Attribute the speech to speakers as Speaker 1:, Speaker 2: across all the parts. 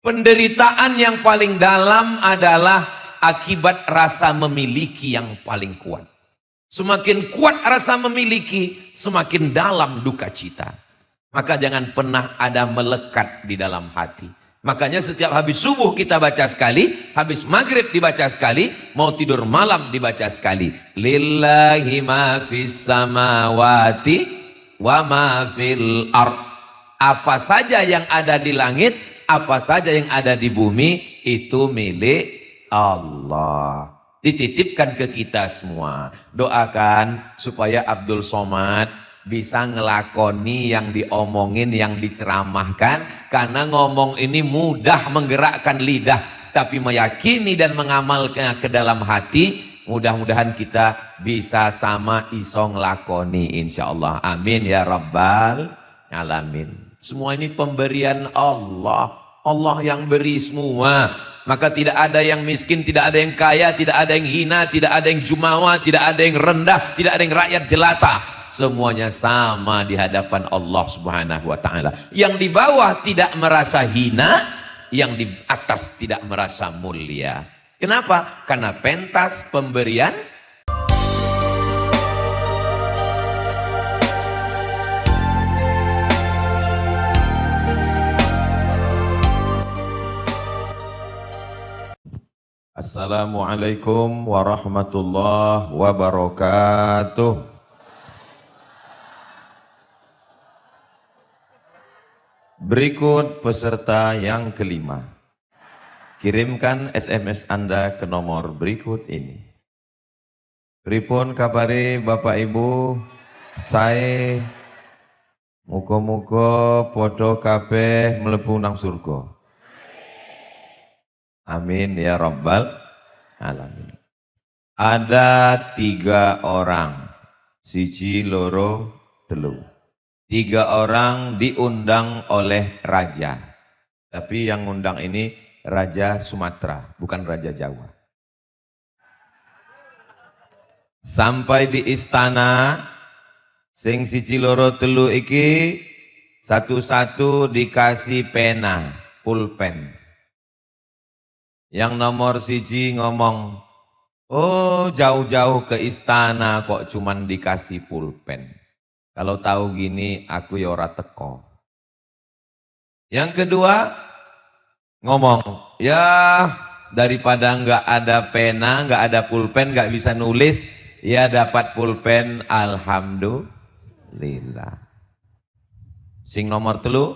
Speaker 1: Penderitaan yang paling dalam adalah akibat rasa memiliki yang paling kuat. Semakin kuat rasa memiliki, semakin dalam duka cita. Maka jangan pernah ada melekat di dalam hati. Makanya setiap habis subuh kita baca sekali, habis maghrib dibaca sekali, mau tidur malam dibaca sekali. Lillahi ma fis samawati wa ma fil ard. Apa saja yang ada di langit, apa saja yang ada di bumi, itu milik Allah. Dititipkan ke kita semua. Doakan supaya Abdul Somad bisa ngelakoni yang diomongin, yang diceramahkan. Karena ngomong ini mudah menggerakkan lidah, tapi meyakini dan mengamalkan ke dalam hati, mudah-mudahan kita bisa sama iso ngelakoni insyaallah. Amin ya rabbal alamin. Semua ini pemberian Allah. Allah yang beri semua. Maka tidak ada yang miskin, tidak ada yang kaya, tidak ada yang hina, tidak ada yang jumawa, tidak ada yang rendah, tidak ada yang rakyat jelata. Semuanya sama di hadapan Allah Subhanahu wa taala. Yang di bawah tidak merasa hina, yang di atas tidak merasa mulia. Kenapa? Karena pentas pemberian. Assalamualaikum warahmatullahi wabarakatuh. Berikut peserta yang kelima. Kirimkan SMS Anda ke nomor berikut ini. Pripun kabare Bapak Ibu? Sae muga-muga padha kabeh mlebu nang surga. Amin ya rabbal alamin. Ada 3 orang, siji loro telu. 3 orang diundang oleh raja. Tapi yang undang ini Raja Sumatera, bukan Raja Jawa. Sampai di istana, sing siji loro telu iki satu-satu dikasih pena, pulpen. Yang nomor siji ngomong, oh jauh-jauh ke istana kok cuman dikasih pulpen. Kalau tahu gini aku ya ora teko. Yang kedua ngomong, ya daripada nggak ada pena, nggak ada pulpen, nggak bisa nulis, ya dapat pulpen, alhamdulillah. Sing nomor telu,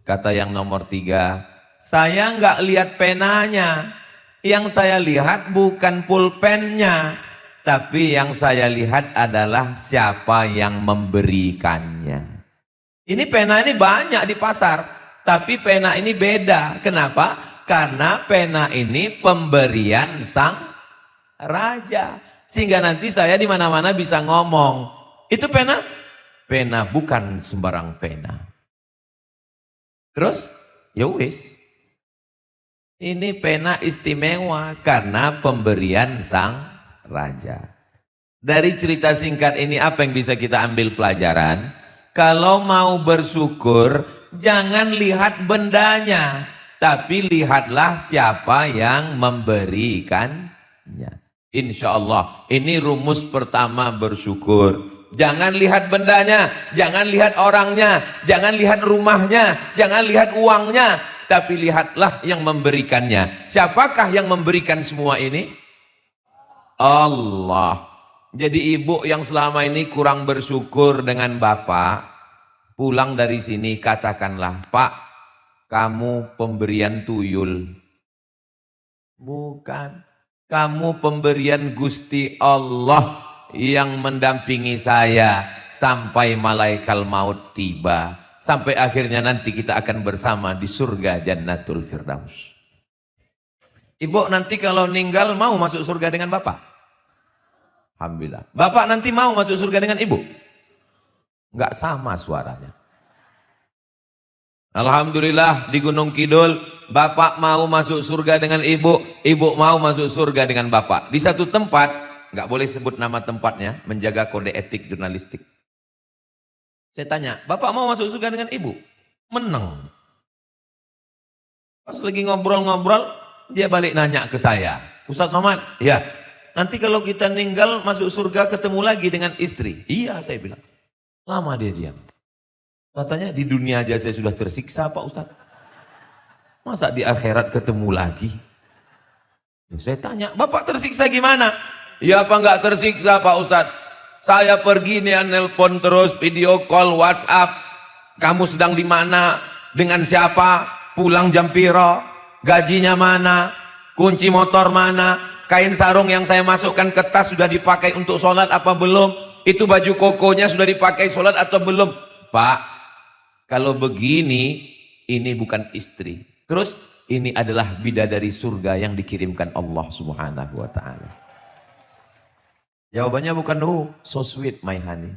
Speaker 1: kata yang nomor 3, saya nggak lihat penanya, yang saya lihat bukan pulpennya, tapi yang saya lihat adalah siapa yang memberikannya. Ini pena ini banyak di pasar, tapi pena ini beda. Kenapa? Karena pena ini pemberian sang raja, sehingga nanti saya di mana-mana bisa ngomong, itu pena? Pena bukan sembarang pena. Terus, ya wis. Ini pena istimewa karena pemberian sang raja. Dari cerita singkat ini apa yang bisa kita ambil pelajaran? Kalau mau bersyukur, jangan lihat bendanya, tapi lihatlah siapa yang memberikannya. Insya Allah, ini rumus pertama bersyukur. Jangan lihat bendanya, jangan lihat orangnya, jangan lihat rumahnya, jangan lihat uangnya, tapi lihatlah yang memberikannya. Siapakah yang memberikan semua ini? Allah. Jadi ibu yang selama ini kurang bersyukur dengan bapak, pulang dari sini katakanlah, Pak, kamu pemberian tuyul. Bukan. Kamu pemberian Gusti Allah yang mendampingi saya sampai malaikat maut tiba. Sampai akhirnya nanti kita akan bersama di surga Jannatul Firdaus. Ibu nanti kalau meninggal mau masuk surga dengan bapak? Alhamdulillah. Bapak nanti mau masuk surga dengan ibu? Enggak sama suaranya. Alhamdulillah di Gunung Kidul, bapak mau masuk surga dengan ibu, ibu mau masuk surga dengan bapak. Di satu tempat, enggak boleh sebut nama tempatnya, menjaga kode etik jurnalistik. Saya tanya, bapak mau masuk surga dengan ibu? Menang. Pas lagi ngobrol-ngobrol, dia balik nanya ke saya, Ustaz Somad, ya, nanti kalau kita meninggal masuk surga ketemu lagi dengan istri. Iya, saya bilang. Lama dia diam. Katanya di dunia aja saya sudah tersiksa Pak Ustaz. Masa di akhirat ketemu lagi? Saya tanya, Bapak tersiksa gimana? Ya apa enggak tersiksa Pak Ustaz? Saya pergi nih nelpon terus, video call, WhatsApp. Kamu sedang di mana? Dengan siapa? Pulang jam piro? Gajinya mana? Kunci motor mana? Kain sarung yang saya masukkan ke tas sudah dipakai untuk sholat apa belum? Itu baju kokonya sudah dipakai sholat atau belum? Pak, kalau begini, ini bukan istri. Terus ini adalah bidadari surga yang dikirimkan Allah Subhanahu wa ta'ala. Jawabannya bukan, oh, so sweet my honey.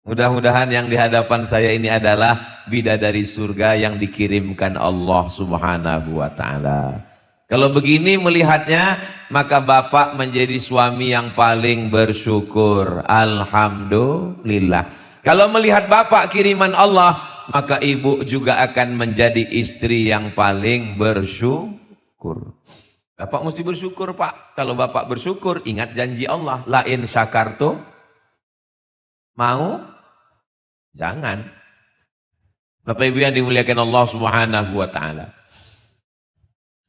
Speaker 1: Mudah-mudahan yang di hadapan saya ini adalah bidadari surga yang dikirimkan Allah Subhanahu wa ta'ala. Kalau begini melihatnya, maka bapak menjadi suami yang paling bersyukur. Alhamdulillah. Kalau melihat bapak kiriman Allah, maka ibu juga akan menjadi istri yang paling bersyukur. Bapak mesti bersyukur Pak. Kalau bapak bersyukur, ingat janji Allah. La in syakartum, mau? Jangan. Bapak Ibu yang dimuliakan Allah Subhanahu wa ta'ala.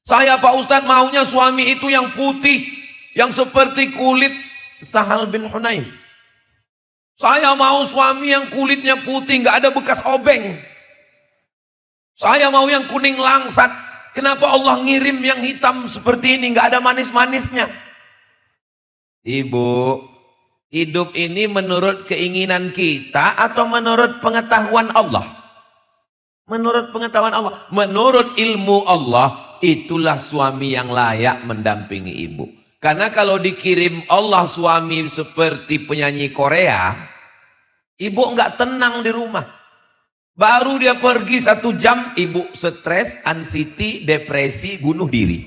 Speaker 1: Saya Pak Ustadz maunya suami itu yang putih, yang seperti kulit Sahal bin Hunayf. Saya mau suami yang kulitnya putih, nggak ada bekas obeng. Saya mau yang kuning langsat. Kenapa Allah ngirim yang hitam seperti ini, nggak ada manis-manisnya? Ibu, hidup ini menurut keinginan kita atau menurut pengetahuan Allah? Menurut pengetahuan Allah, menurut ilmu Allah, itulah suami yang layak mendampingi ibu. Karena kalau dikirim Allah suami seperti penyanyi Korea, ibu nggak tenang di rumah. Baru dia pergi 1 jam, ibu stres, anxiety, depresi, bunuh diri.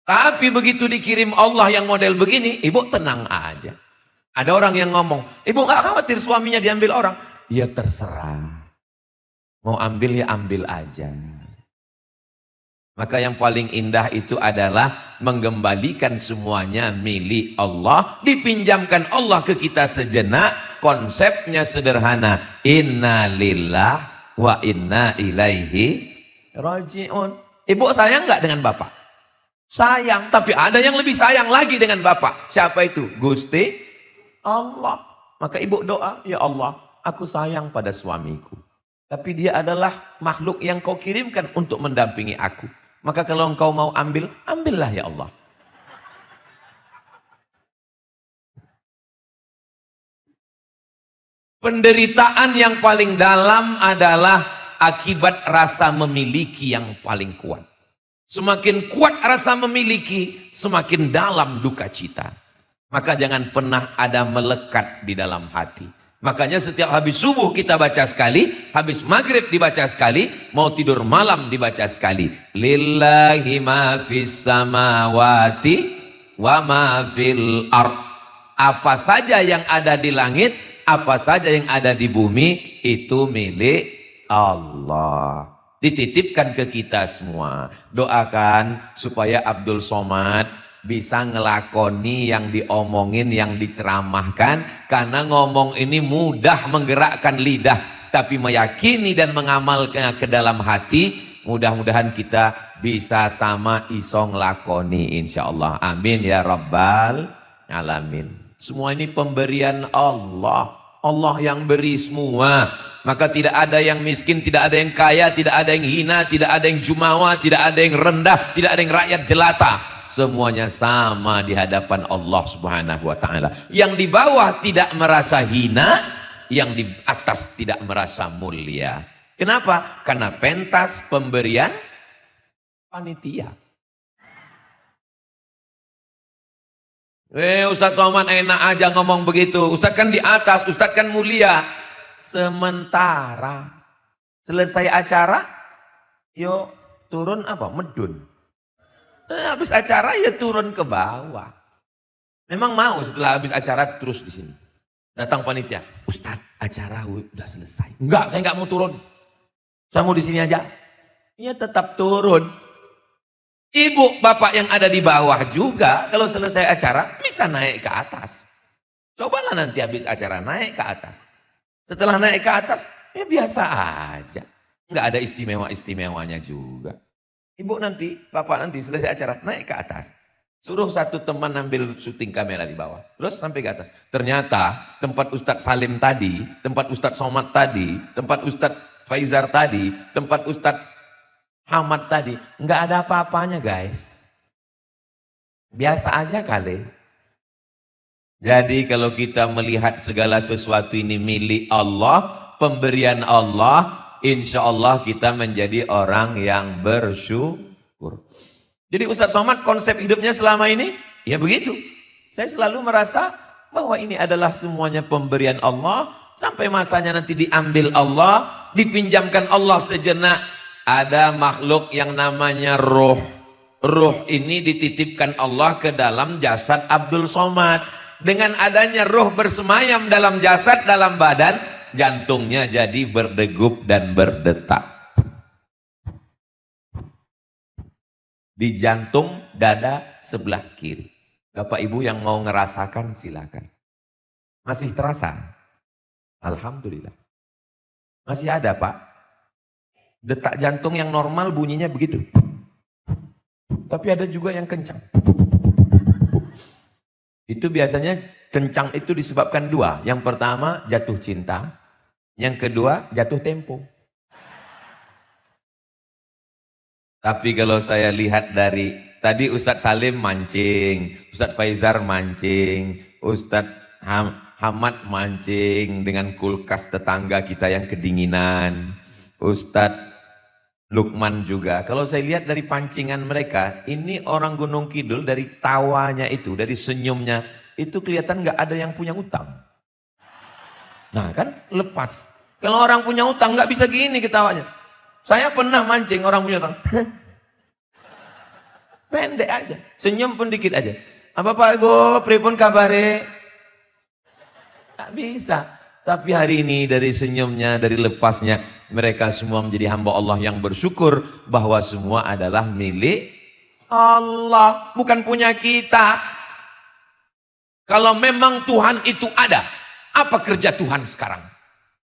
Speaker 1: Tapi begitu dikirim Allah yang model begini, ibu tenang aja. Ada orang yang ngomong, ibu nggak khawatir suaminya diambil orang? Ya terserah. Mau ambil ya ambil aja. Maka yang paling indah itu adalah menggembalikan semuanya milik Allah, dipinjamkan Allah ke kita sejenak. Konsepnya sederhana, inna lillah wa inna ilaihi raji'un. Ibu sayang nggak dengan bapak? Sayang, tapi ada yang lebih sayang lagi dengan bapak. Siapa itu? Gusti Allah. Maka ibu doa, ya Allah, aku sayang pada suamiku, tapi dia adalah makhluk yang kau kirimkan untuk mendampingi aku. Maka kalau engkau mau ambil, ambillah ya Allah. Penderitaan yang paling dalam adalah akibat rasa memiliki yang paling kuat. Semakin kuat rasa memiliki, semakin dalam duka cita. Maka jangan pernah ada melekat di dalam hati. Makanya setiap habis subuh kita baca sekali, habis maghrib dibaca sekali, mau tidur malam dibaca sekali. Lillahi ma fis samawati wa ma fil ard. Apa saja yang ada di langit, apa saja yang ada di bumi, itu milik Allah. Dititipkan ke kita semua. Doakan supaya Abdul Somad bisa ngelakoni yang diomongin, yang diceramahkan. Karena ngomong ini mudah menggerakkan lidah, tapi meyakini dan mengamalkannya ke dalam hati, mudah-mudahan kita bisa sama iso ngelakoni insyaallah. Amin ya rabbal alamin. Semua ini pemberian Allah. Allah yang beri semua. Maka tidak ada yang miskin, tidak ada yang kaya, tidak ada yang hina, tidak ada yang jumawa, tidak ada yang rendah, tidak ada yang rakyat jelata. Semuanya sama di hadapan Allah Subhanahu wa ta'ala. Yang di bawah tidak merasa hina, yang di atas tidak merasa mulia. Kenapa? Karena pentas pemberian panitia. Ustadz Somad enak aja ngomong begitu. Ustadz kan di atas, Ustadz kan mulia. Sementara selesai acara, yuk turun apa? Medun. Habis acara ya turun ke bawah. Memang mau setelah habis acara terus di sini. Datang panitia, Ustadz acara udah selesai. Enggak, saya enggak mau turun. Saya mau di sini aja. Ya tetap turun. Ibu, bapak yang ada di bawah juga, kalau selesai acara, bisa naik ke atas. Cobalah nanti habis acara, naik ke atas. Setelah naik ke atas, ya biasa aja. Nggak ada istimewa-istimewanya juga. Ibu nanti, bapak nanti selesai acara, naik ke atas. Suruh satu teman ambil syuting kamera di bawah. Terus sampai ke atas. Ternyata tempat Ustadz Salim tadi, tempat Ustadz Somad tadi, tempat Ustadz Faizar tadi, tempat Ustadz Hamad tadi, nggak ada apa-apanya guys. Biasa aja kali. Jadi kalau kita melihat segala sesuatu ini milik Allah, pemberian Allah, insya Allah kita menjadi orang yang bersyukur. Jadi Ustadz Somad konsep hidupnya selama ini, ya begitu. Saya selalu merasa bahwa ini adalah semuanya pemberian Allah, sampai masanya nanti diambil Allah, dipinjamkan Allah sejenak. Ada makhluk yang namanya roh. Roh ini dititipkan Allah ke dalam jasad Abdul Somad. Dengan adanya roh bersemayam dalam jasad, dalam badan, jantungnya jadi berdegup dan berdetak. Di jantung dada sebelah kiri. Bapak Ibu yang mau ngerasakan silakan. Masih terasa? Alhamdulillah. Masih ada Pak? Detak jantung yang normal bunyinya begitu. Tapi ada juga yang kencang. Itu biasanya kencang itu disebabkan dua. Yang pertama jatuh cinta. Yang kedua jatuh tempo. Tapi kalau saya lihat dari tadi Ustadz Salim mancing, Ustadz Faizar mancing, Ustadz Hamad mancing dengan kulkas tetangga kita yang kedinginan, Ustadz Lukman juga. Kalau saya lihat dari pancingan mereka, ini orang Gunung Kidul dari tawanya itu, dari senyumnya, itu kelihatan nggak ada yang punya utang. Nah kan lepas. Kalau orang punya utang nggak bisa gini ketawanya. Saya pernah mancing orang punya utang. Pendek aja, senyum pun dikit aja. Apa Pak Ibu, pripun kabare? Tak bisa. Tapi hari ini dari senyumnya, dari lepasnya, mereka semua menjadi hamba Allah yang bersyukur bahwa semua adalah milik Allah, bukan punya kita. Kalau memang Tuhan itu ada, apa kerja Tuhan sekarang?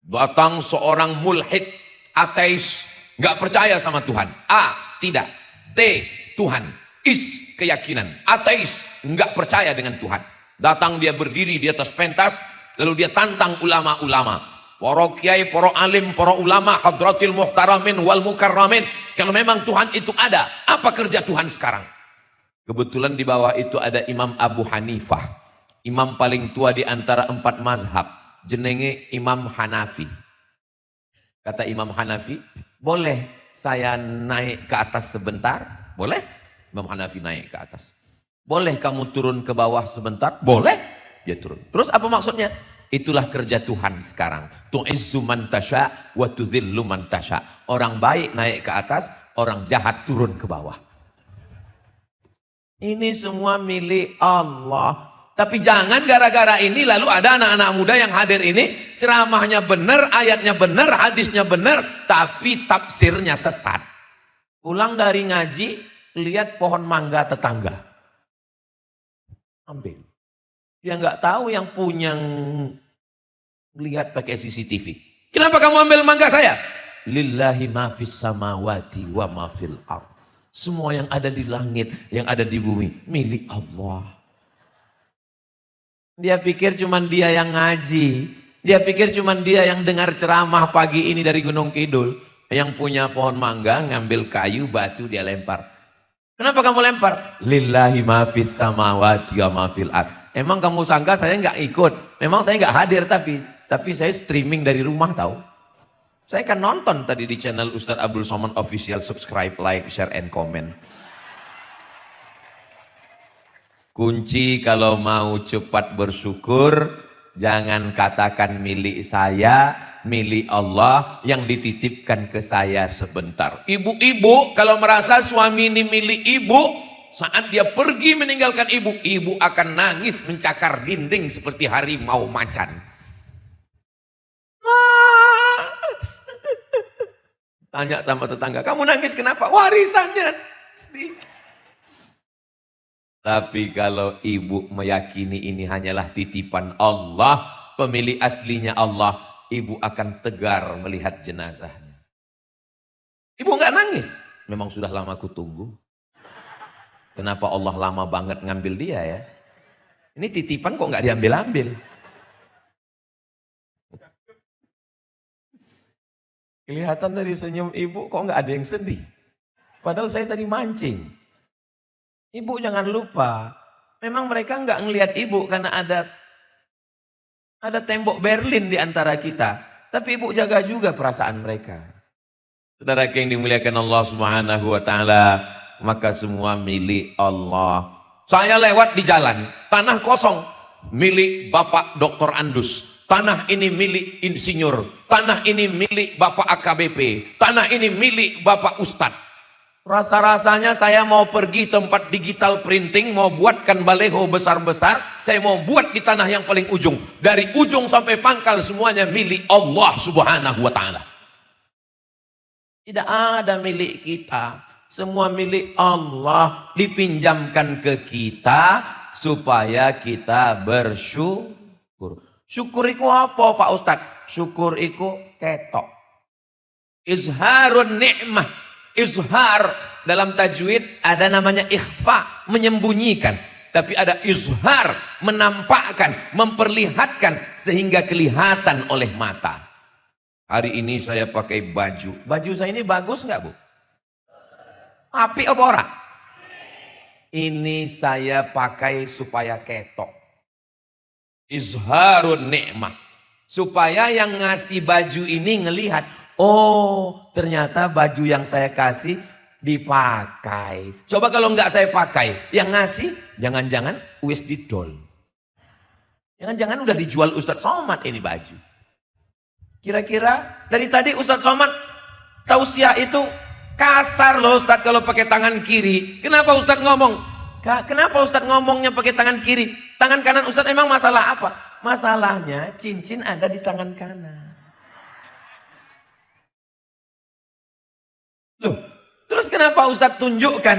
Speaker 1: Datang seorang mulhid, ateis, nggak percaya sama Tuhan. A, tidak. T, Tuhan. Is, keyakinan. Ateis, nggak percaya dengan Tuhan. Datang dia berdiri di atas pentas, lalu dia tantang ulama-ulama. Para kiai, para alim, para ulama, hadratil muhtaramin wal mukarramin. Kalau memang Tuhan itu ada, apa kerja Tuhan sekarang? Kebetulan di bawah itu ada Imam Abu Hanifah. Imam paling tua di antara 4 mazhab. Jenenge Imam Hanafi. Kata Imam Hanafi, boleh saya naik ke atas sebentar? Boleh? Imam Hanafi naik ke atas. Boleh kamu turun ke bawah sebentar? Boleh. Dia turun. Terus apa maksudnya? Itulah kerja Tuhan sekarang. Tu'izzu man tasya wa tudzillu man tasya. Orang baik naik ke atas, orang jahat turun ke bawah. Ini semua milik Allah. Tapi jangan gara-gara ini lalu ada anak-anak muda yang hadir ini, ceramahnya benar, ayatnya benar, hadisnya benar, tapi tafsirnya sesat. Pulang dari ngaji, lihat pohon mangga tetangga. Ambil. Dia nggak tahu yang punya lihat pakai CCTV. Kenapa kamu ambil mangga saya? Lillahi ma fis samawati wa ma fil ardh. Semua yang ada di langit, yang ada di bumi, milik Allah. Dia pikir cuman dia yang ngaji. Dia pikir cuman dia yang dengar ceramah pagi ini dari Gunung Kidul. Yang punya pohon mangga, ngambil kayu, batu, dia lempar. Kenapa kamu lempar? Lillahi ma fis samawati wa ma fil ardh. Emang kamu sangka saya nggak ikut? Memang saya nggak hadir tapi saya streaming dari rumah tahu. Saya kan nonton tadi di channel Ustadz Abdul Somad Official, subscribe, like, share, and comment. Kunci kalau mau cepat bersyukur, jangan katakan milik saya, milik Allah yang dititipkan ke saya sebentar. Ibu-ibu kalau merasa suami ini milik ibu, saat dia pergi meninggalkan ibu, ibu akan nangis mencakar dinding seperti harimau macan. Tanya sama tetangga, kamu nangis kenapa? Warisannya sedikit. Tapi kalau ibu meyakini ini hanyalah titipan Allah, pemilik aslinya Allah, ibu akan tegar melihat jenazahnya. Ibu nggak nangis. Memang sudah lama aku tunggu. Kenapa Allah lama banget ngambil dia ya? Ini titipan kok nggak diambil-ambil? Kelihatan dari senyum ibu kok nggak ada yang sedih. Padahal saya tadi mancing. Ibu jangan lupa, memang mereka nggak ngelihat ibu karena ada tembok Berlin di antara kita. Tapi ibu jaga juga perasaan mereka. Saudara yang dimuliakan Allah Subhanahu wa taala, maka semua milik Allah. Saya lewat di jalan, tanah kosong, milik Bapak Dr. Andus. Tanah ini milik insinyur, tanah ini milik Bapak AKBP, tanah ini milik Bapak Ustadz. Rasa-rasanya saya mau pergi tempat digital printing, mau buatkan baleho besar-besar, saya mau buat di tanah yang paling ujung. Dari ujung sampai pangkal semuanya milik Allah Subhanahu wa taala. Tidak ada milik kita, semua milik Allah, dipinjamkan ke kita supaya kita bersyukur. Syukur iku apa Pak Ustadz? Syukur iku ketok. Izharun ni'mah. Izhar dalam tajwid ada namanya ikhfa, menyembunyikan. Tapi ada izhar, menampakkan, memperlihatkan sehingga kelihatan oleh mata. Hari ini saya pakai baju. Baju saya ini bagus nggak Bu? Api apa ora? Ini saya pakai supaya ketok. Izharun ni'mah. Supaya yang ngasih baju ini ngelihat, oh ternyata baju yang saya kasih dipakai. Coba kalau nggak saya pakai, yang ngasih jangan-jangan wis didol. Jangan-jangan udah dijual Ustadz Somad ini baju. Kira-kira dari tadi Ustadz Somad tausiah itu kasar loh Ustadz kalau pakai tangan kiri. Kenapa Ustadz ngomong? Kenapa Ustadz ngomongnya pakai tangan kiri? Tangan kanan Ustadz emang masalah apa? Masalahnya cincin ada di tangan kanan. Loh, terus kenapa Ustadz tunjukkan?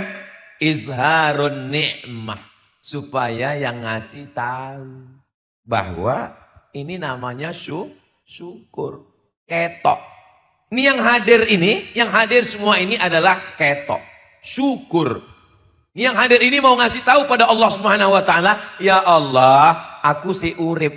Speaker 1: Izharun ni'mah. Supaya yang ngasih tahu bahwa ini namanya syukur. Ketok. Ini yang hadir ini, yang hadir semua ini adalah ketok. Syukur. Yang hadir ini mau ngasih tahu pada Allah Subhanahu wa taala, ya Allah, aku si urip.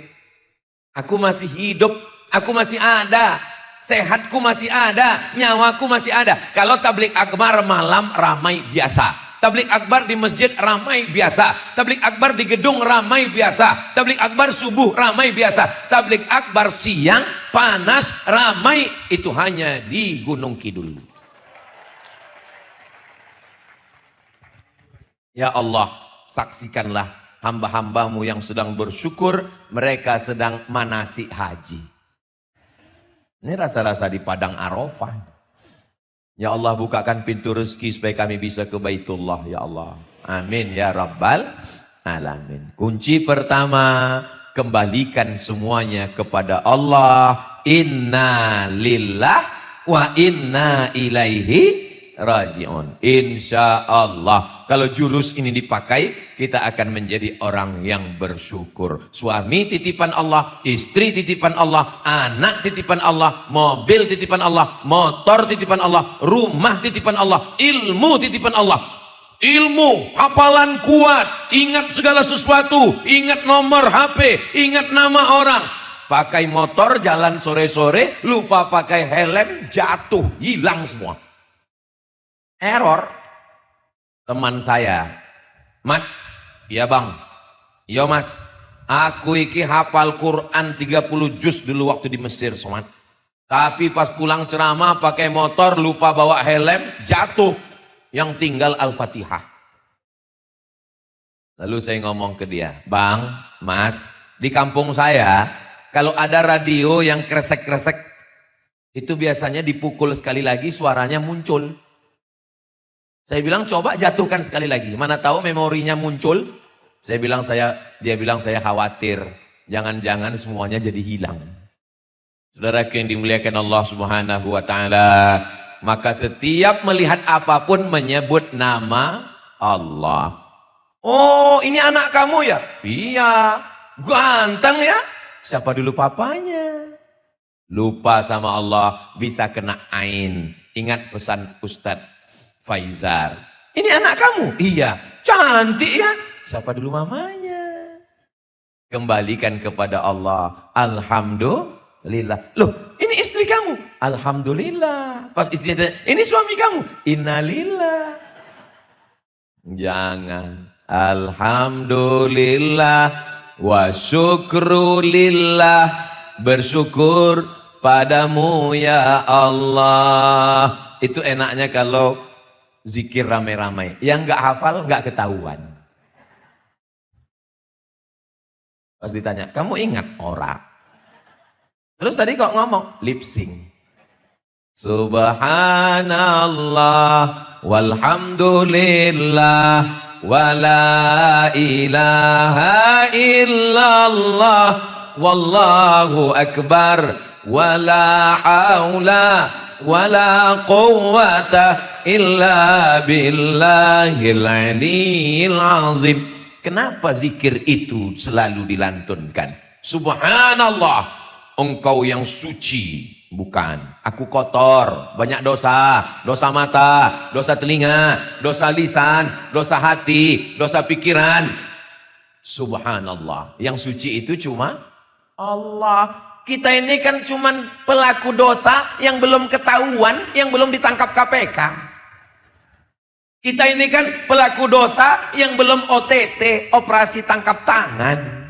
Speaker 1: Aku masih hidup, aku masih ada. Sehatku masih ada, nyawaku masih ada. Kalau tablik akbar malam ramai biasa. Tablik akbar di masjid ramai biasa. Tablik akbar di gedung ramai biasa. Tablik akbar subuh ramai biasa. Tablik akbar siang panas ramai, itu hanya di Gunung Kidul. Ya Allah, saksikanlah hamba-hambamu yang sedang bersyukur, mereka sedang manasik haji. Ini rasa-rasa di Padang Arafah. Ya Allah, bukakan pintu rezeki supaya kami bisa ke Baitullah, ya Allah. Amin ya Rabbal Alamin. Kunci pertama, kembalikan semuanya kepada Allah. Inna lillah wa inna ilaihi raji'un. Insya Allah kalau jurus ini dipakai, kita akan menjadi orang yang bersyukur. Suami titipan Allah, istri titipan Allah, anak titipan Allah, mobil titipan Allah, motor titipan Allah, rumah titipan Allah, ilmu titipan Allah. Ilmu, hafalan kuat, ingat segala sesuatu, ingat nomor HP, ingat nama orang. Pakai motor jalan sore-sore, lupa pakai helm, jatuh, hilang semua. Error. Teman saya, Mat, iya bang, iya mas, aku iki hafal Quran 30 juz dulu waktu di Mesir, Somat. Tapi pas pulang ceramah pakai motor, lupa bawa helm, jatuh, yang tinggal Al-Fatihah. Lalu saya ngomong ke dia, bang, mas, di kampung saya kalau ada radio yang kresek-kresek, itu biasanya dipukul sekali lagi suaranya muncul. Saya bilang coba jatuhkan sekali lagi. Mana tahu memorinya muncul. Dia bilang saya khawatir. Jangan-jangan semuanya jadi hilang. Saudara yang dimuliakan Allah Subhanahu wa taala, Maka setiap melihat apapun menyebut nama Allah. Oh, ini anak kamu ya? Iya. Ganteng ya? Siapa dulu papanya? Lupa sama Allah, bisa kena ain. Ingat pesan Ustadz Faizal. Ini anak kamu? Iya. Cantik ya? Siapa dulu mamanya? Kembalikan kepada Allah. Alhamdulillah. Loh, ini istri kamu? Alhamdulillah. Pas istrinya tanya, ini suami kamu? Innalillah. Jangan. Alhamdulillah wa syukrulillah. Bersyukur padamu ya Allah. Itu enaknya kalau zikir ramai-ramai. Yang nggak hafal nggak ketahuan. Pas ditanya, kamu ingat ora? Terus tadi kok ngomong lip sync. Subhanallah walhamdulillah wala ilaha illallah wallahu akbar wala haula wala quwwata illa billahil aliyyil azim. Kenapa zikir itu selalu dilantunkan? Subhanallah, engkau yang suci. Bukan, aku kotor, banyak dosa, dosa mata, dosa telinga, dosa lisan, dosa hati, dosa pikiran. Subhanallah, yang suci itu cuma Allah. Kita ini kan cuma pelaku dosa yang belum ketahuan, yang belum ditangkap KPK. Kita ini kan pelaku dosa yang belum OTT, operasi tangkap tangan.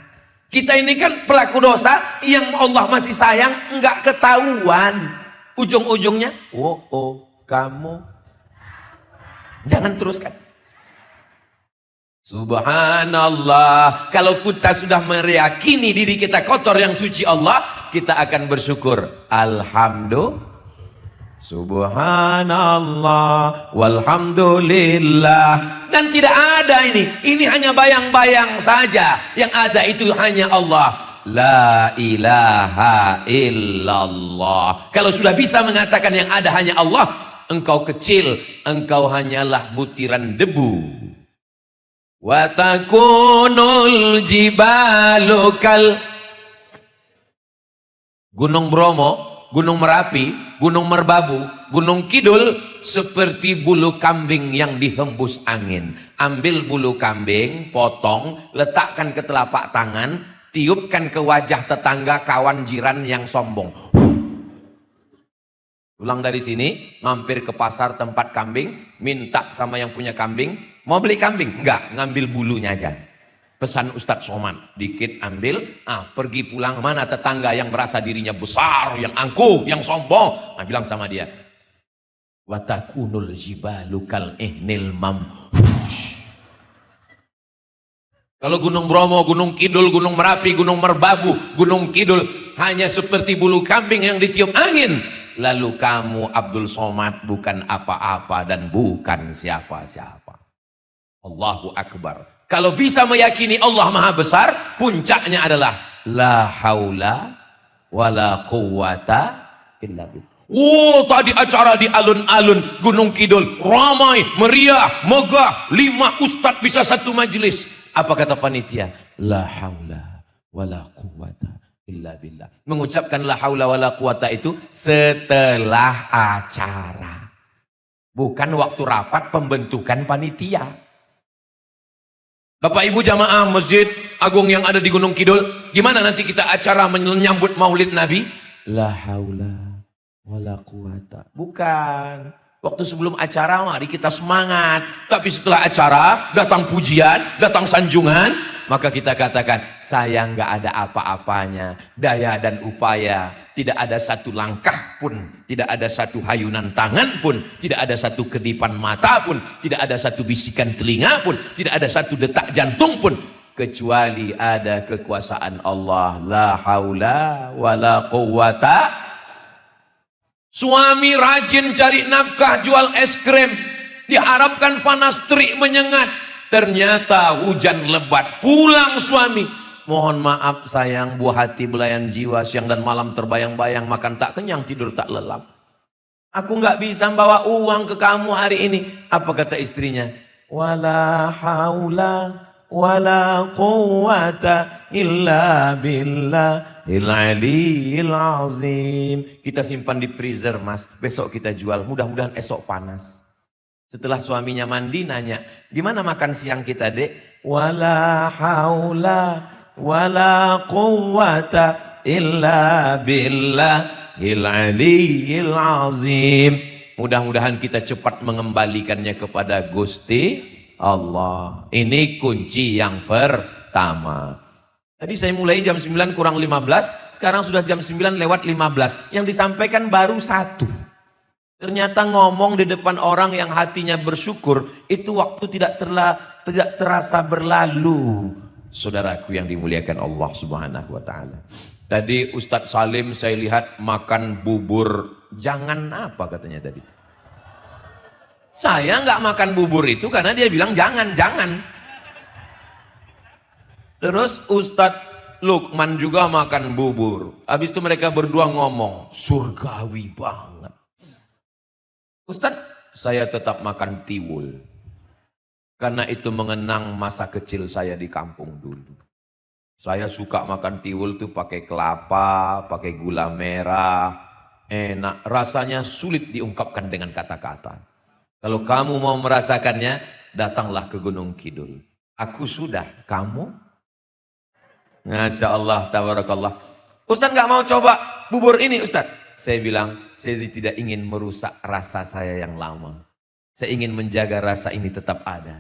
Speaker 1: Kita ini kan pelaku dosa yang Allah masih sayang, enggak ketahuan. Ujung-ujungnya, kamu. Jangan teruskan. Subhanallah. Kalau kita sudah meyakini diri kita kotor yang suci Allah, kita akan bersyukur. Alhamdulillah. Subhanallah walhamdulillah. Dan tidak ada ini hanya bayang-bayang saja. Yang ada itu hanya Allah. La ilaha illallah. Kalau sudah bisa mengatakan yang ada hanya Allah, engkau kecil, engkau hanyalah butiran debu. Wa takunul jibalu kal. Gunung Bromo, Gunung Merapi, Gunung Merbabu, Gunung Kidul seperti bulu kambing yang dihembus angin. Ambil bulu kambing, potong, letakkan ke telapak tangan, tiupkan ke wajah tetangga, kawan, jiran yang sombong. Pulang dari sini, mampir ke pasar tempat kambing, minta sama yang punya kambing, mau beli kambing? Enggak, ngambil bulunya aja. Pesan Ustadz Somad, dikit ambil, pergi pulang, mana tetangga yang merasa dirinya besar, yang angkuh, yang sombong, bilang sama dia, watakunul jibalu kal ihnil mamfush. Kalau Gunung Bromo, Gunung Kidul, Gunung Merapi, Gunung Merbabu, Gunung Kidul hanya seperti bulu kambing yang ditiup angin, lalu kamu Abdul Somad bukan apa-apa dan bukan siapa-siapa. Allahu Akbar. Kalau bisa meyakini Allah Maha Besar, puncaknya adalah la haula wala quwwata illa billah. Tadi acara di alun-alun Gunung Kidul, ramai, meriah, megah, 5 ustadz bisa satu majelis. Apa kata panitia? La haula wala quwwata illa billah. Mengucapkan la haula wala quwwata itu setelah acara. Bukan waktu rapat pembentukan panitia. Bapak Ibu jamaah Masjid Agung yang ada di Gunung Kidul, gimana nanti kita acara menyambut Maulid Nabi? La haula wala quwata. Bukan. Waktu sebelum acara mari kita semangat, tapi setelah acara datang pujian, datang sanjungan, maka kita katakan saya nggak ada apa-apanya, daya dan upaya, tidak ada satu langkah pun, tidak ada satu hayunan tangan pun, tidak ada satu kedipan mata pun, tidak ada satu bisikan telinga pun, tidak ada satu detak jantung pun, kecuali ada kekuasaan Allah. La haula wala quwwata. Suami rajin cari nafkah, jual es krim, diharapkan panas terik menyengat, ternyata hujan lebat. Pulang suami, mohon maaf sayang, buah hati belayan jiwa, siang dan malam terbayang-bayang, makan tak kenyang, tidur tak lelap. Aku nggak bisa bawa uang ke kamu hari ini. Apa kata istrinya? Wala haula wala quwata illa billahil aliyil azim. Kita simpan di freezer, Mas. Besok kita jual. Mudah-mudahan esok panas. Setelah suaminya mandi nanya, gimana makan siang kita, Dek? Wala haula wala quwata illa billahil aliyil azim. Mudah-mudahan kita cepat mengembalikannya kepada Gusti Allah. Ini kunci yang pertama. Tadi saya mulai jam 9 kurang 15, sekarang sudah jam 9 lewat 15. Yang disampaikan baru satu. Ternyata ngomong di depan orang yang hatinya bersyukur, itu waktu tidak terasa berlalu. Saudaraku yang dimuliakan Allah Subhanahu wa Ta'ala. Tadi Ustadz Salim saya lihat makan bubur, jangan apa katanya tadi. Saya nggak makan bubur itu karena dia bilang jangan. Terus Ustadz Lukman juga makan bubur. Habis itu mereka berdua ngomong, surgawi banget. Ustadz, saya tetap makan tiwul. Karena itu mengenang masa kecil saya di kampung dulu. Saya suka makan tiwul tuh pakai kelapa, pakai gula merah. Enak, rasanya sulit diungkapkan dengan kata-kata. Kalau kamu mau merasakannya, datanglah ke Gunung Kidul. Aku sudah, kamu? Masya Allah, tabarakallah. Ustadz nggak mau coba bubur ini Ustadz. Saya bilang, saya tidak ingin merusak rasa saya yang lama. Saya ingin menjaga rasa ini tetap ada.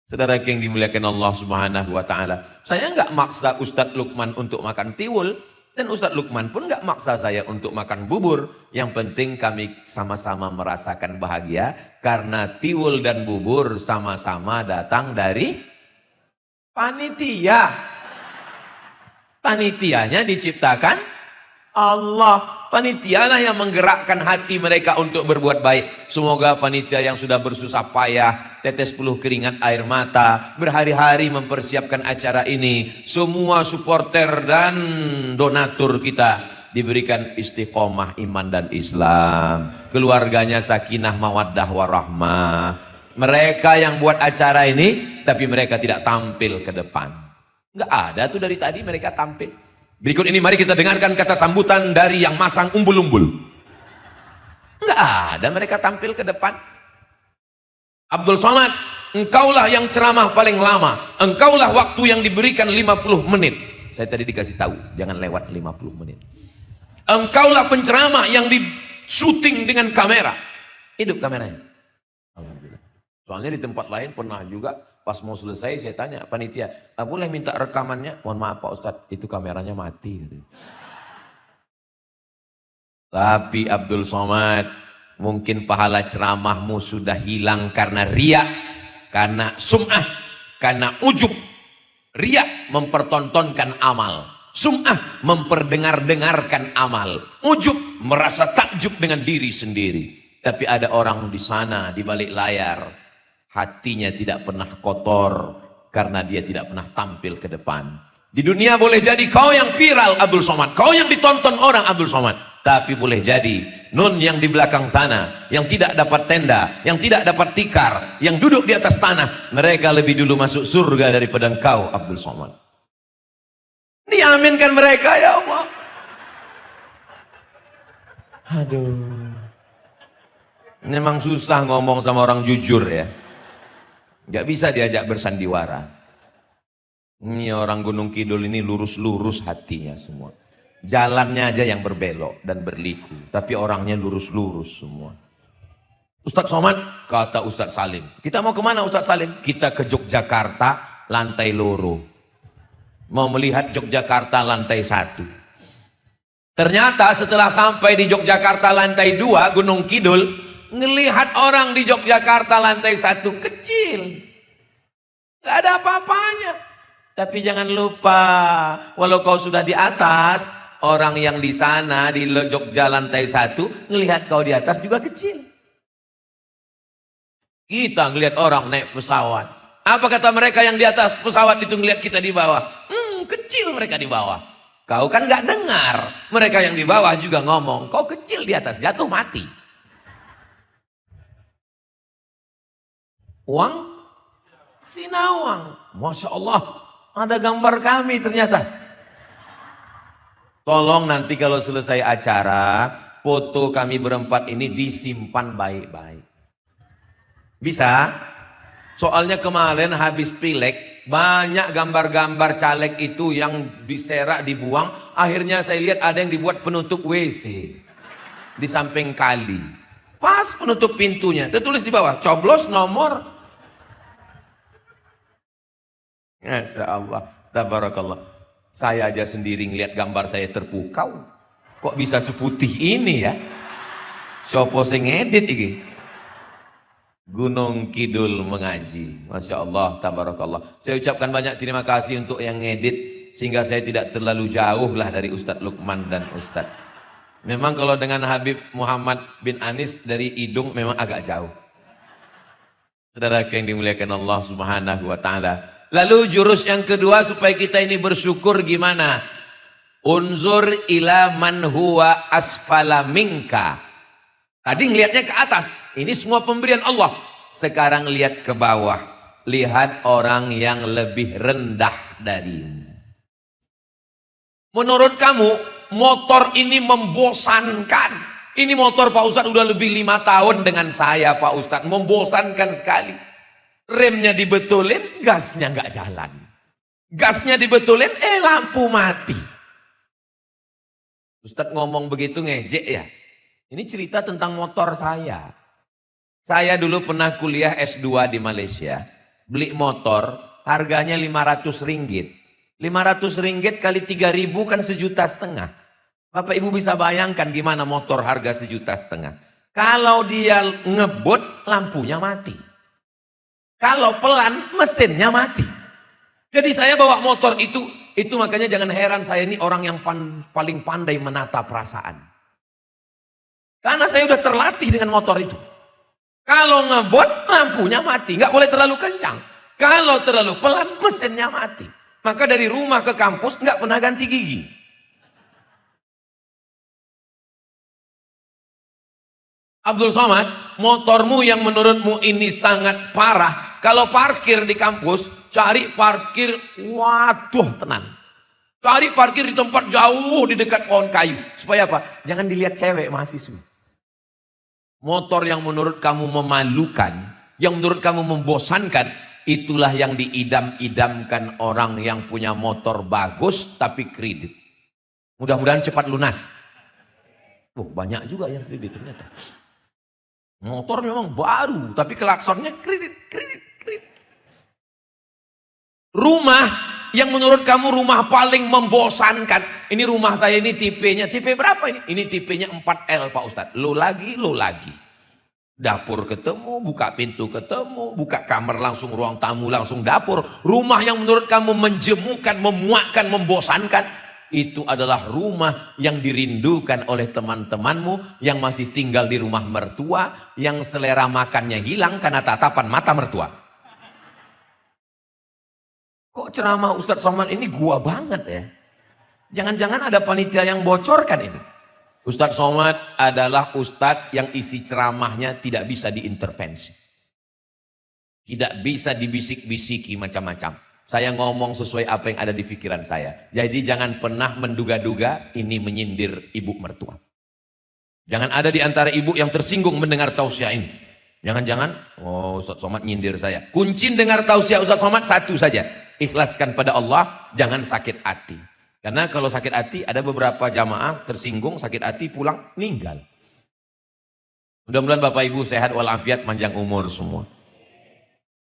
Speaker 1: Saudara yang dimuliakan Allah Subhanahu wa Ta'ala. Saya nggak maksa Ustadz Lukman untuk makan tiwul. Dan Ustadz Lukman pun nggak maksa saya untuk makan bubur. Yang penting kami sama-sama merasakan bahagia. Karena tiwul dan bubur sama-sama datang dari panitia. Panitianya diciptakan Allah. Panitialah yang menggerakkan hati mereka untuk berbuat baik. Semoga panitia yang sudah bersusah payah, tetes peluh keringat air mata, berhari-hari mempersiapkan acara ini, semua supporter dan donatur kita diberikan istiqomah iman dan Islam, keluarganya sakinah mawaddah warahmah. Mereka yang buat acara ini tapi mereka tidak tampil ke depan. Nggak ada tuh dari tadi mereka tampil. Berikut ini mari kita dengarkan kata sambutan dari yang masang umbul-umbul. Nggak ada mereka tampil ke depan. Abdul Somad, engkaulah yang ceramah paling lama. Engkaulah waktu yang diberikan 50 menit. Saya tadi dikasih tahu, jangan lewat 50 menit. Engkaulah penceramah yang di syuting dengan kamera. Hidup kameranya. Alhamdulillah. Soalnya di tempat lain pernah juga pas mau selesai saya tanya panitia, boleh minta rekamannya? Mohon maaf Pak Ustadz, itu kameranya mati. Tapi Abdul Somad, mungkin pahala ceramahmu sudah hilang karena riya, karena sum'ah, karena ujub. Riya mempertontonkan amal, sum'ah memperdengar-dengarkan amal, ujub merasa takjub dengan diri sendiri. Tapi ada orang di sana di balik layar, hatinya tidak pernah kotor karena dia tidak pernah tampil ke depan. Di dunia boleh jadi kau yang viral Abdul Somad, kau yang ditonton orang Abdul Somad, tapi boleh jadi nun yang di belakang sana, yang tidak dapat tenda, yang tidak dapat tikar, yang duduk di atas tanah, mereka lebih dulu masuk surga daripada engkau Abdul Somad. Diaminkan mereka ya Allah. Aduh, memang susah ngomong sama orang jujur ya. Gak bisa diajak bersandiwara. Ini orang Gunung Kidul ini lurus-lurus hatinya semua. Jalannya aja yang berbelok dan berliku. Tapi orangnya lurus-lurus semua. Ustadz Somad, kata Ustadz Salim. Kita mau kemana Ustadz Salim? Kita ke Yogyakarta lantai loro. Mau melihat Yogyakarta lantai 1. Ternyata setelah sampai di Yogyakarta lantai 2 Gunung Kidul, ngelihat orang di Yogyakarta lantai 1 kecil, gak ada apa-apanya. Tapi jangan lupa, walau kau sudah di atas, orang yang di sana di Jogja lantai 1 ngelihat kau di atas juga kecil. Kita ngelihat orang naik pesawat, apa kata mereka yang di atas pesawat itu ngelihat kita di bawah? Kecil mereka di bawah. Kau kan nggak dengar. Mereka yang di bawah juga ngomong, kau kecil di atas, jatuh mati. Uang Sinawang. Masya Allah, ada gambar kami ternyata. Tolong nanti kalau selesai acara, foto kami berempat ini disimpan baik-baik. Bisa? Soalnya kemarin habis pilek, banyak gambar-gambar caleg itu yang diserak, dibuang. Akhirnya saya lihat ada yang dibuat penutup WC di samping kali. Pas penutup pintunya, tertulis di bawah, coblos nomor. Masya Allah, tabarakallah. Saya aja sendiri ngeliat gambar saya terpukau. Kok bisa seputih ini ya? Sopo sing ngedit iki? Gunung Kidul mengaji. Masya Allah, tabarakallah. Saya ucapkan banyak terima kasih untuk yang ngedit, sehingga saya tidak terlalu jauh lah dari Ustadz Lukman dan Ustadz. Memang kalau dengan Habib Muhammad bin Anis dari hidung memang agak jauh. Saudara yang dimuliakan Allah Subhanahu wa Ta'ala. Lalu jurus yang kedua supaya kita ini bersyukur gimana? Unzur ila man huwa asfala minka. Tadi ngelihatnya ke atas, ini semua pemberian Allah. Sekarang lihat ke bawah, lihat orang yang lebih rendah darimu. Menurut kamu motor ini membosankan? Ini motor Pak Ustadz udah lebih 5 tahun dengan saya Pak Ustadz, membosankan sekali. Remnya dibetulin, gasnya nggak jalan. Gasnya dibetulin, lampu mati. Ustadz ngomong begitu ngejek ya. Ini cerita tentang motor saya. Saya dulu pernah kuliah S2 di Malaysia. Beli motor, harganya 500 ringgit. 500 ringgit kali 3.000 kan 1,5 juta. Bapak Ibu bisa bayangkan gimana motor harga 1,5 juta. Kalau dia ngebut, lampunya mati. Kalau pelan, mesinnya mati. Jadi saya bawa motor itu makanya jangan heran saya ini orang yang paling pandai menata perasaan. Karena saya udah terlatih dengan motor itu. Kalau ngebut, lampunya mati. Nggak boleh terlalu kencang. Kalau terlalu pelan, mesinnya mati. Maka dari rumah ke kampus, nggak pernah ganti gigi. Abdul Somad, motormu yang menurutmu ini sangat parah. Kalau parkir di kampus, cari parkir, waduh tenang. Cari parkir di tempat jauh di dekat pohon kayu. Supaya apa? Jangan dilihat cewek mahasiswa. Motor yang menurut kamu memalukan, yang menurut kamu membosankan, itulah yang diidam-idamkan orang yang punya motor bagus tapi kredit. Mudah-mudahan cepat lunas. Banyak juga yang kredit ternyata. Motor memang baru, tapi klaksonnya kredit. Rumah yang menurut kamu rumah paling membosankan. Ini rumah saya ini tipenya, tipe berapa ini? Ini tipenya 4L Pak Ustadz. Lo lagi. Dapur ketemu, buka pintu ketemu, buka kamar langsung ruang tamu, langsung dapur. Rumah yang menurut kamu menjemukan, memuakkan, membosankan. Itu adalah rumah yang dirindukan oleh teman-temanmu yang masih tinggal di rumah mertua, yang selera makannya hilang karena tatapan mata mertua. Kok ceramah Ustadz Somad ini gua banget ya? Jangan-jangan ada panitia yang bocorkan ini. Ustadz Somad adalah ustadz yang isi ceramahnya tidak bisa diintervensi. Tidak bisa dibisik-bisiki macam-macam. Saya ngomong sesuai apa yang ada di pikiran saya. Jadi jangan pernah menduga-duga ini menyindir ibu mertua. Jangan ada di antara ibu yang tersinggung mendengar tausiah ini. Jangan-jangan, Ustadz Somad nyindir saya. Kunci dengar tausiah Ustadz Somad satu saja. Ikhlaskan pada Allah, jangan sakit hati. Karena kalau sakit hati ada beberapa jamaah tersinggung, sakit hati pulang, meninggal. Mudah-mudahan Bapak Ibu sehat walafiat, panjang umur semua.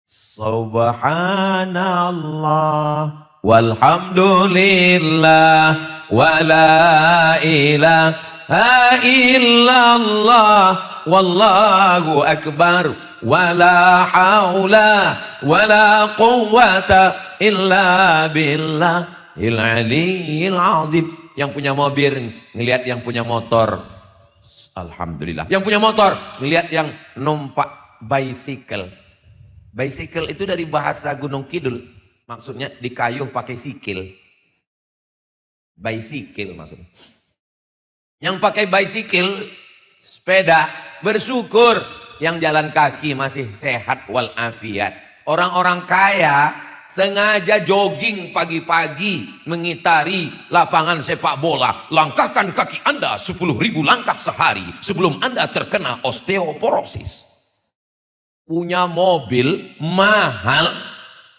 Speaker 1: Subhanallah walhamdulillah wala ilaha illallah wallahu akbar wala haula wala quwwata illa billahil aliyyil azim. Yang punya mobil ngelihat yang punya motor, alhamdulillah. Yang punya motor ngelihat yang numpak bicycle. Bicycle itu dari bahasa Gunung Kidul, maksudnya dikayuh pakai sikil. Bicycle maksudnya. Yang pakai bicycle, sepeda, bersyukur. Yang jalan kaki masih sehat walafiat. Orang-orang kaya sengaja jogging pagi-pagi mengitari lapangan sepak bola. Langkahkan kaki Anda 10.000 langkah sehari sebelum Anda terkena osteoporosis. Punya mobil mahal,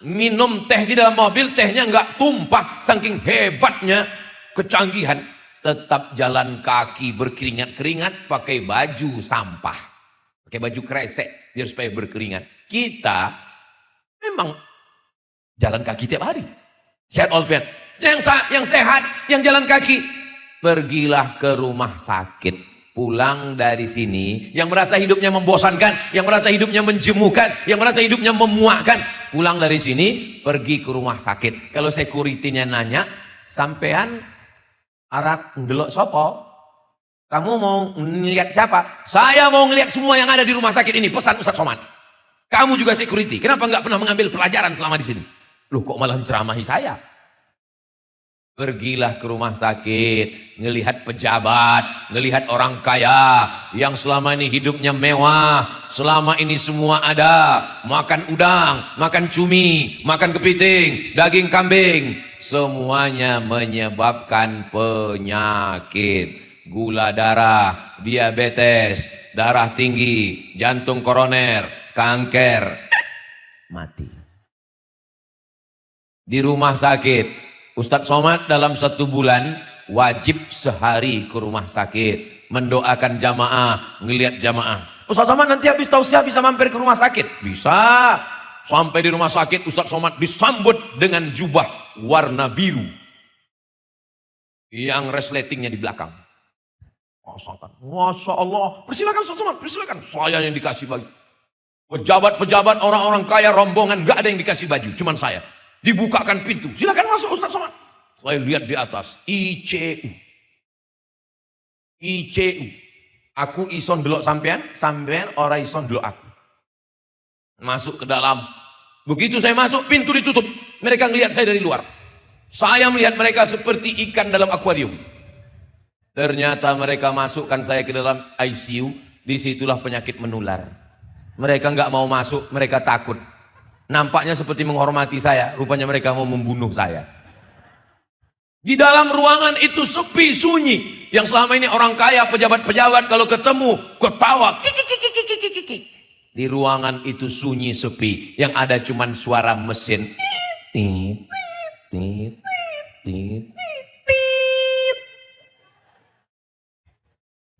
Speaker 1: minum teh di dalam mobil, tehnya nggak tumpah, saking hebatnya kecanggihan. Tetap jalan kaki berkeringat-keringat, pakai baju sampah. Pakai baju kresek biar supaya berkeringat. Kita memang jalan kaki tiap hari. Sehat Olven. Yang sehat, yang jalan kaki, pergilah ke rumah sakit. Pulang dari sini, yang merasa hidupnya membosankan, yang merasa hidupnya menjemukan, yang merasa hidupnya memuakkan, pulang dari sini, pergi ke rumah sakit. Kalau security-nya nanya, sampean arep ndelok sapa? Kamu mau ngeliat siapa? Saya mau ngeliat semua yang ada di rumah sakit ini. Pesan Ustaz Somad. Kamu juga security. Kenapa nggak pernah mengambil pelajaran selama di sini? Loh, kok malah menceramahi saya? Pergilah ke rumah sakit, ngelihat pejabat, ngelihat orang kaya yang selama ini hidupnya mewah, selama ini semua ada, makan udang, makan cumi, makan kepiting, daging kambing, semuanya menyebabkan penyakit. Gula darah, diabetes, darah tinggi, jantung koroner, kanker, mati. Di rumah sakit, Ustadz Somad dalam 1 bulan wajib sehari ke rumah sakit, mendoakan jamaah, ngelihat jamaah. Ustadz Somad nanti habis tausiah bisa mampir ke rumah sakit? Bisa. Sampai di rumah sakit Ustadz Somad disambut dengan jubah warna biru yang resletingnya di belakang. Masya Allah, persilakan Ustaz Somad, persilakan. Saya yang dikasih baju. Pejabat-pejabat, orang-orang kaya, rombongan, gak ada yang dikasih baju, cuman saya. Dibukakan pintu, silakan masuk Ustaz Somad. Saya lihat di atas, ICU. Aku ison delok sampean, sampean ora ison delok aku. Masuk ke dalam. Begitu saya masuk, pintu ditutup. Mereka ngelihat saya dari luar. Saya melihat mereka seperti ikan dalam akuarium. Ternyata mereka masukkan saya ke dalam ICU, disitulah penyakit menular. Mereka nggak mau masuk, mereka takut. Nampaknya seperti menghormati saya, rupanya mereka mau membunuh saya. Di dalam ruangan itu sepi, sunyi. Yang selama ini orang kaya, pejabat-pejabat kalau ketemu, ketawa. Di ruangan itu sunyi, sepi. Yang ada cuma suara mesin. Tit, tit, tit.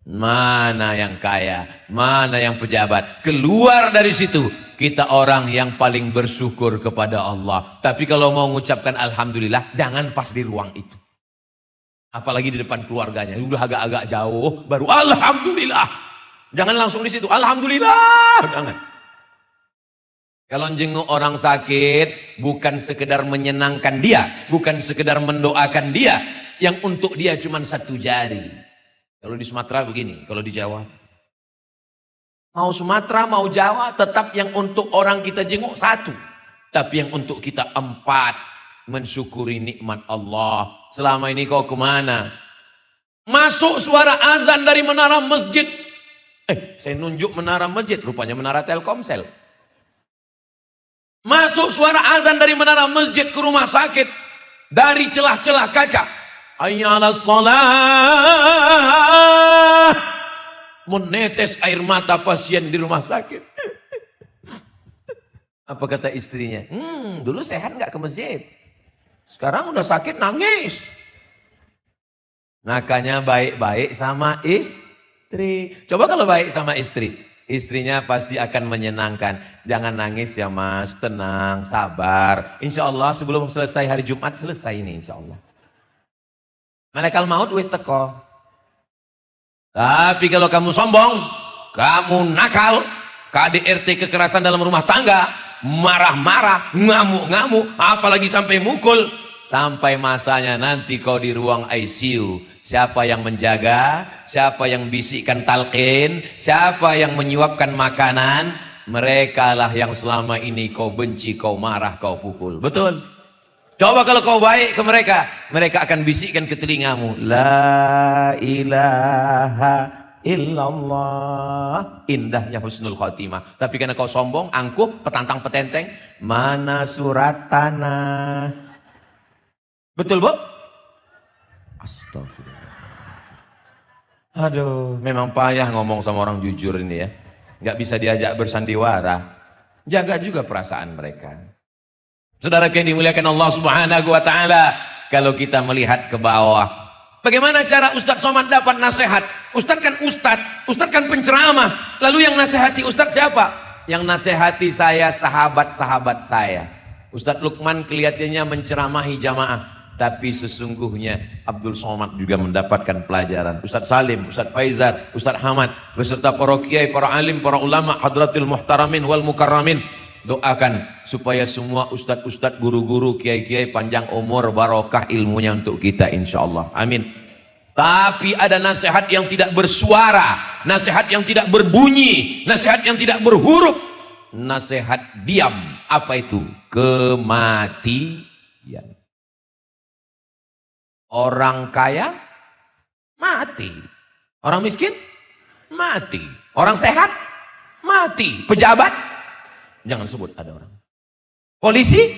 Speaker 1: Mana yang kaya, mana yang pejabat. Keluar dari situ, kita orang yang paling bersyukur kepada Allah. Tapi kalau mau mengucapkan Alhamdulillah, jangan pas di ruang itu. Apalagi di depan keluarganya. Udah agak-agak jauh, baru Alhamdulillah. Jangan langsung di situ, Alhamdulillah. Jangan. Kalau jenguk orang sakit, bukan sekedar menyenangkan dia, bukan sekedar mendoakan dia. Yang untuk dia cuma 1 jari. Kalau di Sumatera begini, kalau di Jawa. Mau Sumatera, mau Jawa, tetap yang untuk orang kita jenguk 1. Tapi yang untuk kita 4. Mensyukuri nikmat Allah. Selama ini kau kemana? Masuk suara azan dari menara masjid. Saya nunjuk menara masjid, rupanya menara Telkomsel. Masuk suara azan dari menara masjid ke rumah sakit. Dari celah-celah kaca. Hayya 'alas shalah. Menetes air mata pasien di rumah sakit. Apa kata istrinya? Dulu sehat nggak ke masjid? Sekarang udah sakit nangis. Makanya baik-baik sama istri. Coba kalau baik sama istri. Istrinya pasti akan menyenangkan. Jangan nangis ya mas, tenang, sabar. Insya Allah sebelum selesai hari Jumat selesai ini insya Allah. Malaikat maut wis teko. Tapi kalau kamu sombong, kamu nakal, KDRT kekerasan dalam rumah tangga, marah-marah, ngamuk-ngamuk, apalagi sampai mukul, sampai masanya nanti kau di ruang ICU. Siapa yang menjaga, siapa yang bisikkan talqin, siapa yang menyuapkan makanan, mereka lah yang selama ini kau benci, kau marah, kau pukul. Betul? Coba kalau kau baik ke mereka, mereka akan bisikkan ke telingamu, la ilaha illallah. Indahnya husnul khotimah. Tapi karena kau sombong, angkuh, petantang petenteng, mana surat tanah. Betul, Bu? Astagfirullah. Aduh, memang payah ngomong sama orang jujur ini ya. Nggak bisa diajak bersandiwara. Jaga juga perasaan mereka. Saudara yang dimuliakan Allah Subhanahu wa taala, kalau kita melihat ke bawah, bagaimana cara Ustadz Somad dapat nasihat? Ustadz kan penceramah. Lalu yang nasihati Ustadz siapa? Yang nasihati saya sahabat-sahabat saya. Ustadz Lukman kelihatannya menceramahi jamaah, tapi sesungguhnya Abdul Somad juga mendapatkan pelajaran. Ustadz Salim, Ustadz Faizar, Ustadz Hamad, beserta para kiai, para alim, para ulama, hadratil muhtaramin wal mukarramin. Doakan supaya semua ustadz-ustadz, guru-guru, kiai-kiai panjang umur, barokah ilmunya untuk kita insyaallah. Amin. Tapi ada nasihat yang tidak bersuara, nasihat yang tidak berbunyi, nasihat yang tidak berhuruf, nasihat diam. Apa itu? Kematian. Orang kaya mati, orang miskin mati, orang sehat mati, pejabat jangan sebut ada orang. Polisi?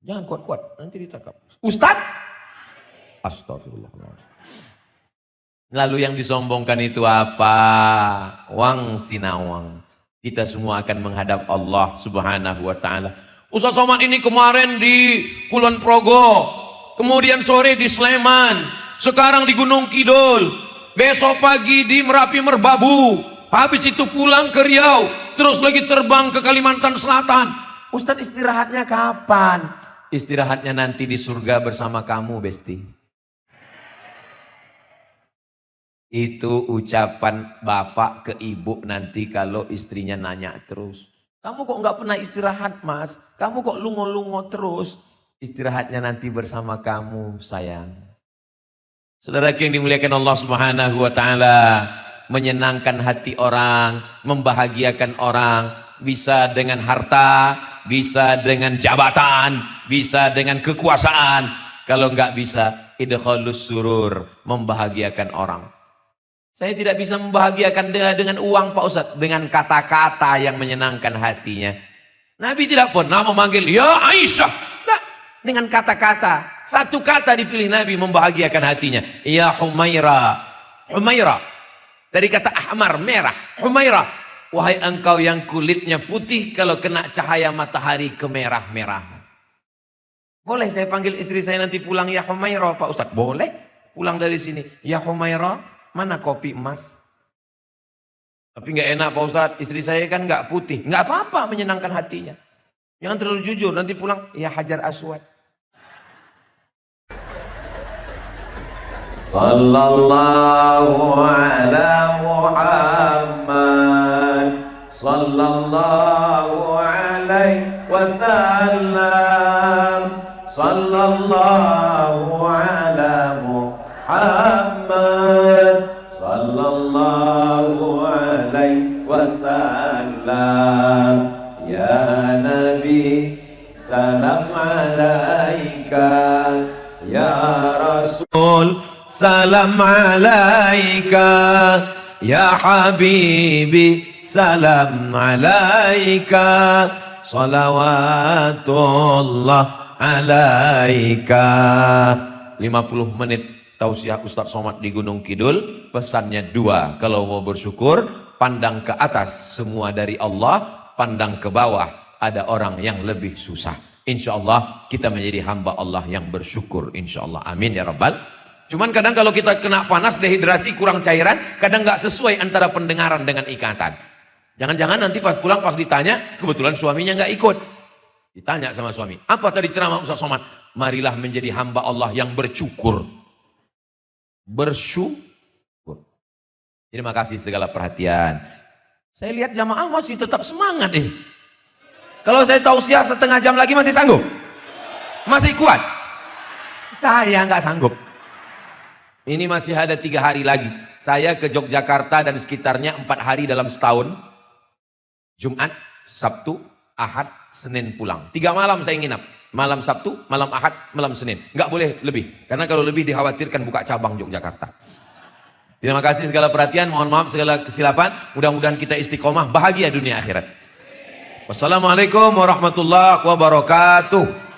Speaker 1: Jangan kuat-kuat, nanti ditangkap. Ustadz? Astagfirullahaladzim. Lalu yang disombongkan itu apa? Wang sinawang. Kita semua akan menghadap Allah Subhanahu wa taala. Ustadz Somad ini kemarin di Kulon Progo, kemudian sore di Sleman, sekarang di Gunung Kidul, besok pagi di Merapi Merbabu, habis itu pulang ke Riau, terus lagi terbang ke Kalimantan Selatan. Ustadz istirahatnya kapan? Istirahatnya nanti di surga bersama kamu, Besti. Itu ucapan bapak ke ibu nanti kalau istrinya nanya terus. Kamu kok nggak pernah istirahat, Mas? Kamu kok lungo-lungo terus? Istirahatnya nanti bersama kamu, sayang. Saudara yang dimuliakan Allah Subhanahu wa taala, menyenangkan hati orang, membahagiakan orang, bisa dengan harta, bisa dengan jabatan, bisa dengan kekuasaan. Kalau nggak bisa, idkhalus surur, membahagiakan orang. Saya tidak bisa membahagiakan dengan uang, Pak Ustadz, dengan kata-kata yang menyenangkan hatinya. Nabi tidak pernah memanggil ya Aisyah. Nah, dengan kata-kata, satu kata dipilih Nabi membahagiakan hatinya. Ya Humaira. Humaira. Dari kata ahmar, merah. Humaira. Wahai engkau yang kulitnya putih, kalau kena cahaya matahari kemerah-merahan. Boleh saya panggil istri saya nanti pulang ya Humaira, Pak Ustadz? Boleh. Pulang dari sini. Ya Humaira. Mana kopi emas? Tapi nggak enak Pak Ustadz, istri saya kan nggak putih. Nggak apa-apa, menyenangkan hatinya. Jangan terlalu jujur, nanti pulang, ya Hajar Aswad. Sallallahu ala Muhammad, sallallahu alaihi wasallam, sallallahu ala Muhammad, sallallahu alaihi wasallam. Ya Nabi, salam alaika. Ya Rasul, salam alaika. Ya Habibi, salam alaika. Salawatullah alaika. 50 menit tausiah Ustadz Somad di Gunung Kidul, pesannya dua. Kalau mau bersyukur, pandang ke atas, semua dari Allah. Pandang ke bawah, ada orang yang lebih susah. Insya Allah kita menjadi hamba Allah yang bersyukur. Insya Allah, amin ya Rabbal. Cuman kadang kalau kita kena panas, dehidrasi, kurang cairan, kadang nggak sesuai antara pendengaran dengan ikatan. Jangan-jangan nanti pas pulang, pas ditanya, kebetulan suaminya nggak ikut. Ditanya sama suami, apa tadi ceramah Ustadz Somad? Marilah menjadi hamba Allah yang bersyukur. Bersyukur. Terima kasih segala perhatian. Saya lihat jamaah masih tetap semangat nih. Kalau saya tausiah setengah jam lagi masih sanggup? Masih kuat? Saya nggak sanggup. Ini masih ada 3 hari lagi. Saya ke Yogyakarta dan sekitarnya 4 hari dalam setahun. Jumat, Sabtu, Ahad, Senin pulang. 3 malam saya nginap. malam Sabtu, malam Ahad, malam Senin. Nggak boleh lebih. Karena kalau lebih dikhawatirkan buka cabang Yogyakarta. Terima kasih segala perhatian, mohon maaf segala kesilapan. Mudah-mudahan kita istiqomah, bahagia dunia akhirat. Wassalamualaikum warahmatullahi wabarakatuh.